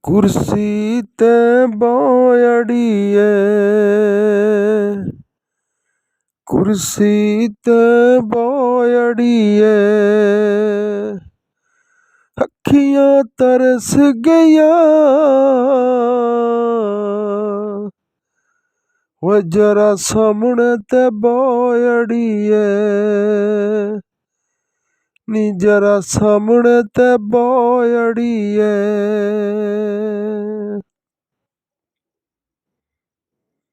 कुर्सी ते बायड़िए, कुर्सी ते बायड़िए, अखियां तरस गया वो जरा सामने ते बायड़िए, नी जरा सामने ते बायड़िए।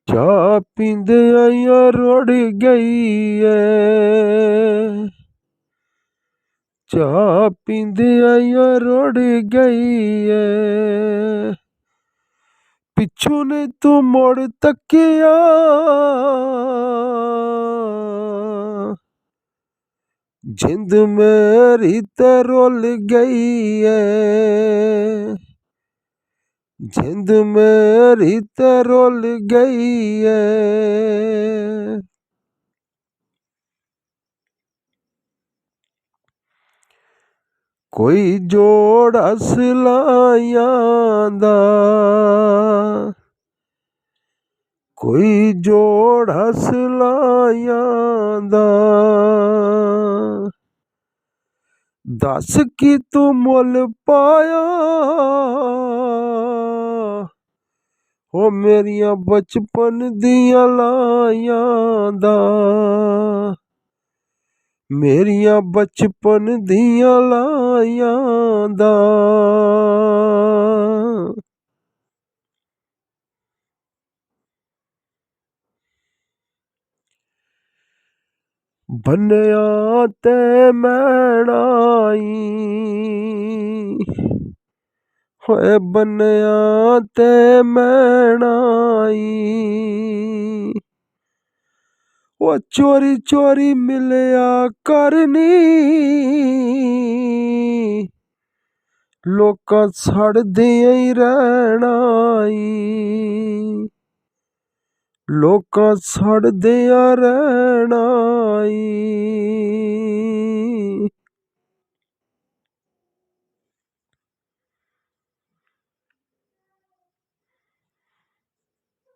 चाह पींदे आइया रुड़ गई है, चाह पींदे आइया रुड़ गई है, पिछू ने तू मुड़ तकिया जिंद मेरी ते रुल गई है, जिंद मेरी ते रुल गई है। कोई जोड़ा सिलाइयां दा, कोई जोड़ा सिलाइयां दा, दस की तू मुल पाया ओ मेरिया बचपन दियां लाइयां दा, मेरिया बचपन दियां लाइयां दा। बन्नेया ते मैनाई, होए बन्नेया ते मैनाई, वो चोरी चोरी मिलया करनी, लोकां सड़दियां ही रहना ई, लोकां सड़दियां रहना ई।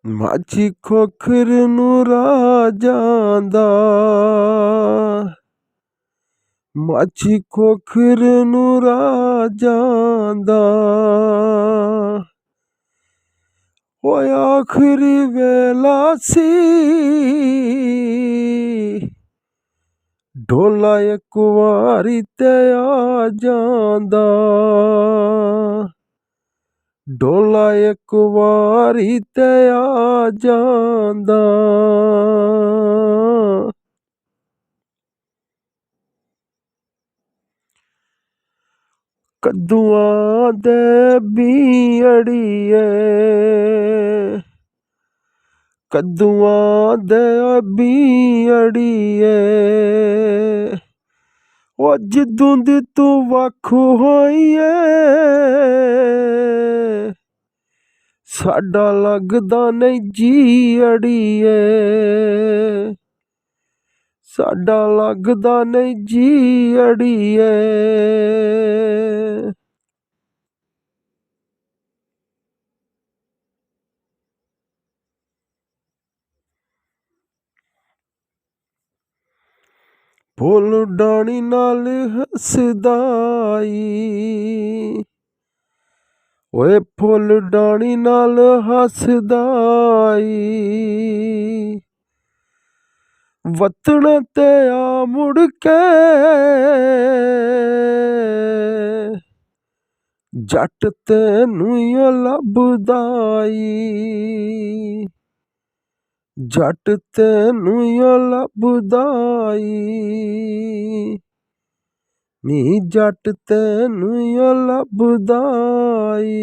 माझी खोखर नू राजां दा, माझी खोखर नू राजां दा, ओ आखरी वेला सी ढोला एक वारी ते आ जांदा, ढोला एक वारी ते आ जांदा। कद्दूआं दे बीऽ अड़िए, कद्दूआं दे बीऽ अड़िए, ओ जिद्दों दी तू वख होई ऐ, साडा लगदा नहीं जी अड़िए, साडा लगदा नहीं जी अड़िए। फुल डानी नाल हसदा ई, ओए फुल डानी नाल हसदा ई, वतन ते आ मुड़ के जट तैनू यो लभदा ई, जट तैनू यो लभदा ई, नी जट तैनू यो लभदा ई।